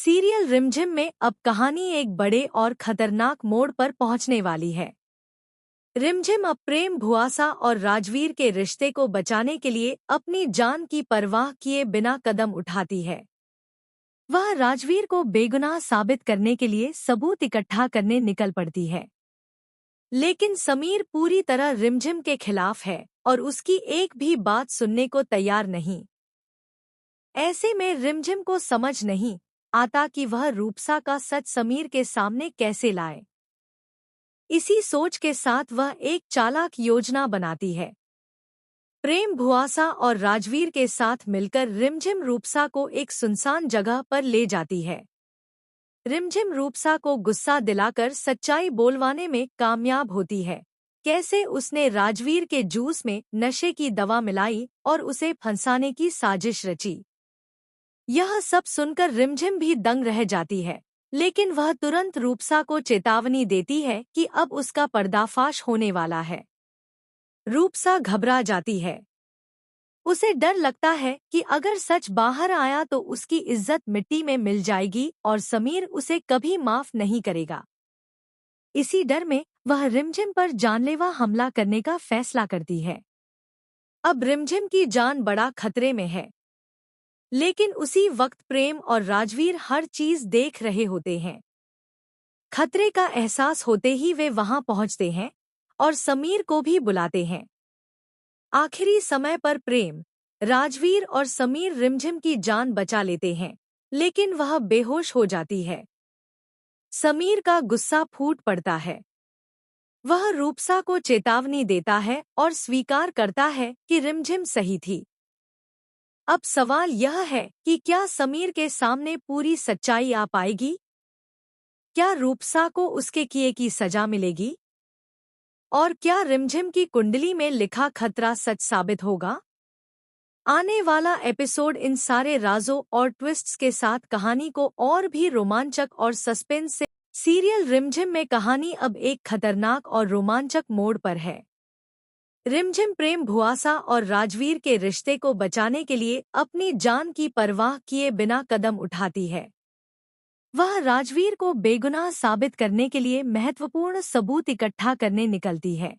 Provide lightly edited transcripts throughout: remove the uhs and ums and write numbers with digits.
Serial रिमझिम में अब कहानी एक बड़े और खतरनाक मोड़ पर पहुंचने वाली है। रिमझिम अब प्रेम भुआसा और राजवीर के रिश्ते को बचाने के लिए अपनी जान की परवाह किए बिना कदम उठाती है। वह राजवीर को बेगुनाह साबित करने के लिए सबूत इकट्ठा करने निकल पड़ती है। लेकिन समीर पूरी तरह रिमझिम के खिलाफ है और उसकी एक भी बात सुनने को तैयार नहीं। ऐसे में रिमझिम को समझ नहीं आता कि वह रूपसा का सच समीर के सामने कैसे लाए। इसी सोच के साथ वह एक चालाक योजना बनाती है। प्रेम भुआसा और राजवीर के साथ मिलकर रिमझिम रूपसा को एक सुनसान जगह पर ले जाती है। रिमझिम रूपसा को गुस्सा दिलाकर सच्चाई बोलवाने में कामयाब होती है। कैसे उसने राजवीर के जूस में नशे की दवा मिलाई और उसे फंसाने की साजिश रची। यह सब सुनकर रिमझिम भी दंग रह जाती है, लेकिन वह तुरंत रूपसा को चेतावनी देती है कि अब उसका पर्दाफाश होने वाला है। रूपसा घबरा जाती है। उसे डर लगता है कि अगर सच बाहर आया तो उसकी इज्जत मिट्टी में मिल जाएगी और समीर उसे कभी माफ नहीं करेगा। इसी डर में वह रिमझिम पर जानलेवा हमला करने का फैसला करती है। अब रिमझिम की जान बड़ा खतरे में है। लेकिन उसी वक्त प्रेम और राजवीर हर चीज देख रहे होते हैं। खतरे का एहसास होते ही वे वहां पहुंचते हैं और समीर को भी बुलाते हैं। आखिरी समय पर प्रेम, राजवीर और समीर रिमझिम की जान बचा लेते हैं, लेकिन वह बेहोश हो जाती है। समीर का गुस्सा फूट पड़ता है। वह रूपसा को चेतावनी देता है और स्वीकार करता है कि रिमझिम सही थी। अब सवाल यह है कि क्या समीर के सामने पूरी सच्चाई आ पाएगी? क्या रूपसा को उसके किए की सजा मिलेगी? और क्या रिमझिम की कुंडली में लिखा खतरा सच साबित होगा? आने वाला एपिसोड इन सारे राजों और ट्विस्ट्स के साथ कहानी को और भी रोमांचक और सस्पेंस से। सीरियल रिमझिम में कहानी अब एक खतरनाक और रोमांचक मोड़ पर है। रिमझिम प्रेम भुआसा और राजवीर के रिश्ते को बचाने के लिए अपनी जान की परवाह किए बिना कदम उठाती है। वह राजवीर को बेगुनाह साबित करने के लिए महत्वपूर्ण सबूत इकट्ठा करने निकलती है।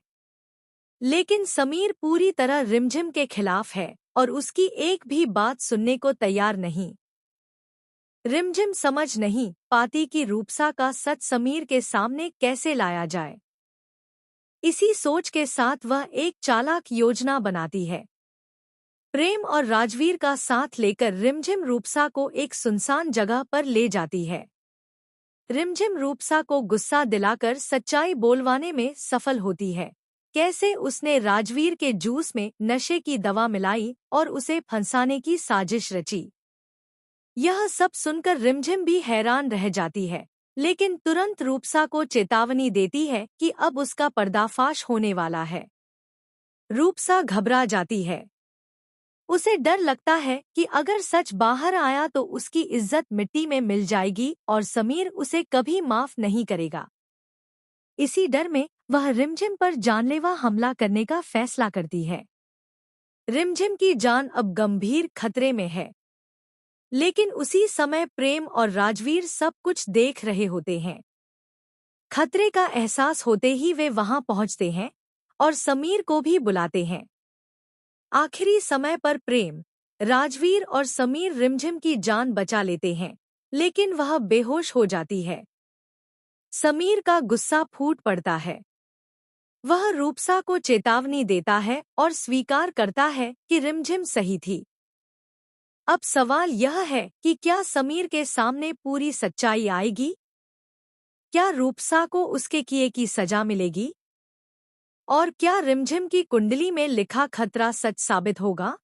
लेकिन समीर पूरी तरह रिमझिम के खिलाफ है और उसकी एक भी बात सुनने को तैयार नहीं। रिमझिम समझ नहीं पाती कि रूपसा का सच समीर के सामने कैसे लाया जाए। इसी सोच के साथ वह एक चालाक योजना बनाती है। प्रेम और राजवीर का साथ लेकर रिमझिम रूपसा को एक सुनसान जगह पर ले जाती है। रिमझिम रूपसा को गुस्सा दिलाकर सच्चाई बोलवाने में सफल होती है। कैसे उसने राजवीर के जूस में नशे की दवा मिलाई और उसे फंसाने की साजिश रची। यह सब सुनकर रिमझिम भी हैरान रह जाती है, लेकिन तुरंत रूपसा को चेतावनी देती है कि अब उसका पर्दाफाश होने वाला है। रूपसा घबरा जाती है। उसे डर लगता है कि अगर सच बाहर आया तो उसकी इज्जत मिट्टी में मिल जाएगी और समीर उसे कभी माफ नहीं करेगा। इसी डर में वह रिमझिम पर जानलेवा हमला करने का फैसला करती है। रिमझिम की जान अब गंभीर खतरे में है। लेकिन उसी समय प्रेम और राजवीर सब कुछ देख रहे होते हैं। खतरे का एहसास होते ही वे वहां पहुंचते हैं और समीर को भी बुलाते हैं। आखिरी समय पर प्रेम, राजवीर और समीर रिमझिम की जान बचा लेते हैं, लेकिन वह बेहोश हो जाती है। समीर का गुस्सा फूट पड़ता है। वह रूपसा को चेतावनी देता है और स्वीकार करता है कि रिमझिम सही थी। अब सवाल यह है कि क्या समीर के सामने पूरी सच्चाई आएगी? क्या रूपसा को उसके किए की सजा मिलेगी? और क्या रिमझिम की कुंडली में लिखा खतरा सच साबित होगा?